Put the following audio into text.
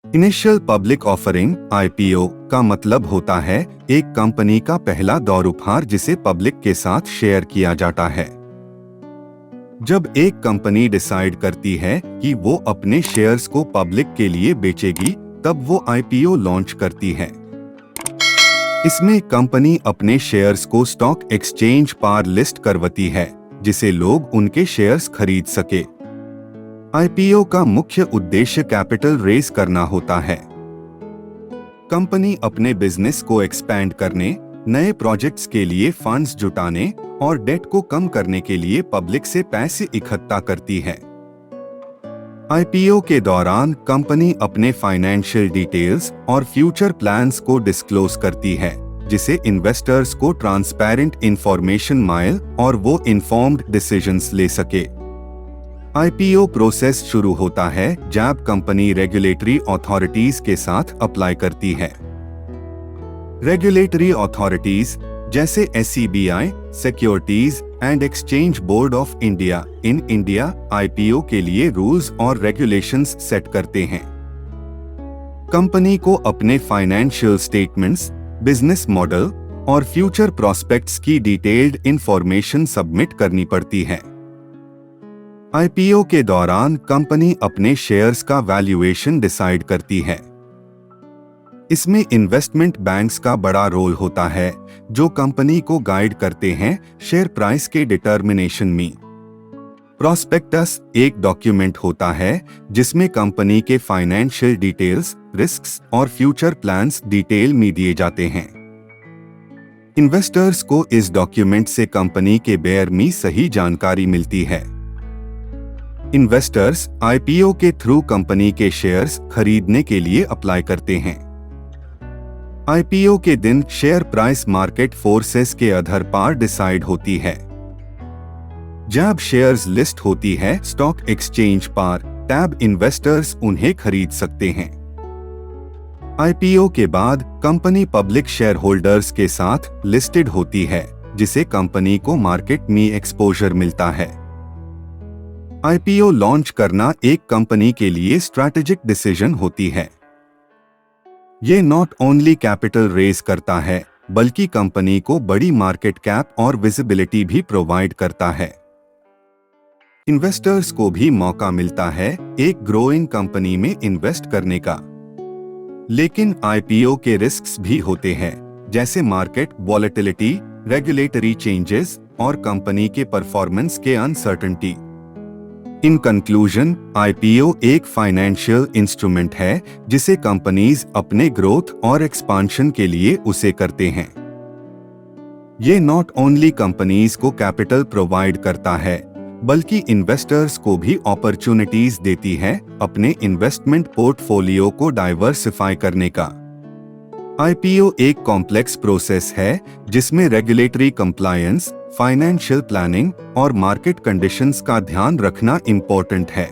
Initial public offering (IPO) का मतलब होता है एक कंपनी का पहला दौर उपहार जिसे पब्लिक के साथ शेयर किया जाता है। जब एक कंपनी डिसाइड करती है कि वो अपने शेयर्स को पब्लिक के लिए बेचेगी, तब वो आईपीओ लॉन्च करती है। इसमें कंपनी अपने शेयर्स को स्टॉक एक्सचेंज पर लिस्ट करवाती है, जिसे लोग उनके शेयर्स खरीद सके। आईपीओ का मुख्य उद्देश्य कैपिटल रेज करना होता है। कंपनी अपने बिजनेस को एक्सपैंड करने, नए प्रोजेक्ट्स के लिए फंड्स जुटाने और डेट को कम करने के लिए पब्लिक से पैसे इकट्ठा करती है। आईपीओ के दौरान कंपनी अपने फाइनेंशियल डिटेल्स और फ्यूचर प्लान्स को डिस्क्लोज करती है, जिसे इन्वेस्टर्स को ट्रांसपेरेंट इंफॉर्मेशन मिले और वो इन्फॉर्म्ड डिसीजंस ले सके। आईपीओ प्रोसेस शुरू होता है जब कंपनी रेगुलेटरी अथॉरिटीज के साथ अप्लाई करती है। रेगुलेटरी अथॉरिटीज जैसे SCBI, securities and exchange board of India in India IPO के लिए रूल्स और रेगुलेशंस सेट करते हैं। कंपनी को अपने फाइनेंशियल स्टेटमेंट्स, बिजनेस मॉडल और फ्यूचर प्रोस्पेक्ट्स की डिटेल्ड इंफॉर्मेशन सबमिट करनी पड़ती है। आईपीओ के दौरान कंपनी अपने शेयर्स का वैल्यूएशन डिसाइड करती है। इसमें इन्वेस्टमेंट बैंक्स का बड़ा रोल होता है, जो कंपनी को गाइड करते हैं शेयर प्राइस के डिटर्मिनेशन में। प्रोस्पेक्टस एक डॉक्यूमेंट होता है जिसमें कंपनी के फाइनेंशियल डिटेल्स, रिस्क्स और फ्यूचर प्लान्स डिटेल में दिए जाते हैं। इन्वेस्टर्स को इस डॉक्यूमेंट से कंपनी के बारे में सही जानकारी मिलती है। इन्वेस्टर्स आईपीओ के थ्रू कंपनी के शेयर्स खरीदने के लिए अप्लाई करते हैं। आईपीओ के दिन शेयर प्राइस मार्केट फोर्सेस के आधार पर डिसाइड होती है। जब शेयर्स लिस्ट होती है स्टॉक एक्सचेंज पर, तब इन्वेस्टर्स उन्हें खरीद सकते हैं। आईपीओ के बाद कंपनी पब्लिक शेयर होल्डर्स के साथ लिस्टेड होती है, जिसे कंपनी को मार्केट में एक्सपोजर मिलता है। आईपीओ लॉन्च करना एक कंपनी के लिए स्ट्रैटेजिक डिसीजन होती है। ये नॉट ओनली कैपिटल रेज करता है, बल्कि कंपनी को बड़ी मार्केट कैप और विजिबिलिटी भी प्रोवाइड करता है। इन्वेस्टर्स को भी मौका मिलता है एक ग्रोइंग कंपनी में इन्वेस्ट करने का। लेकिन आईपीओ के रिस्क्स भी होते हैं, जैसे मार्केट वॉलेटिलिटी, रेगुलेटरी चेंजेस और कंपनी के परफॉर्मेंस के अनसर्टेनिटी। इन कंक्लूजन, आईपीओ एक फाइनेंशियल इंस्ट्रूमेंट है जिसे कंपनीज अपने ग्रोथ और एक्सपांशन के लिए उसे करते हैं। ये नॉट ओनली कंपनीज को कैपिटल प्रोवाइड करता है, बल्कि इन्वेस्टर्स को भी अपॉर्चुनिटीज देती है अपने इन्वेस्टमेंट पोर्टफोलियो को डाइवर्सिफाई करने का। आईपीओ एक कॉम्प्लेक्स प्रोसेस है जिसमें रेगुलेटरी कंप्लायंस, फाइनेंशियल प्लानिंग और मार्केट कंडीशंस का ध्यान रखना इम्पोर्टेंट है।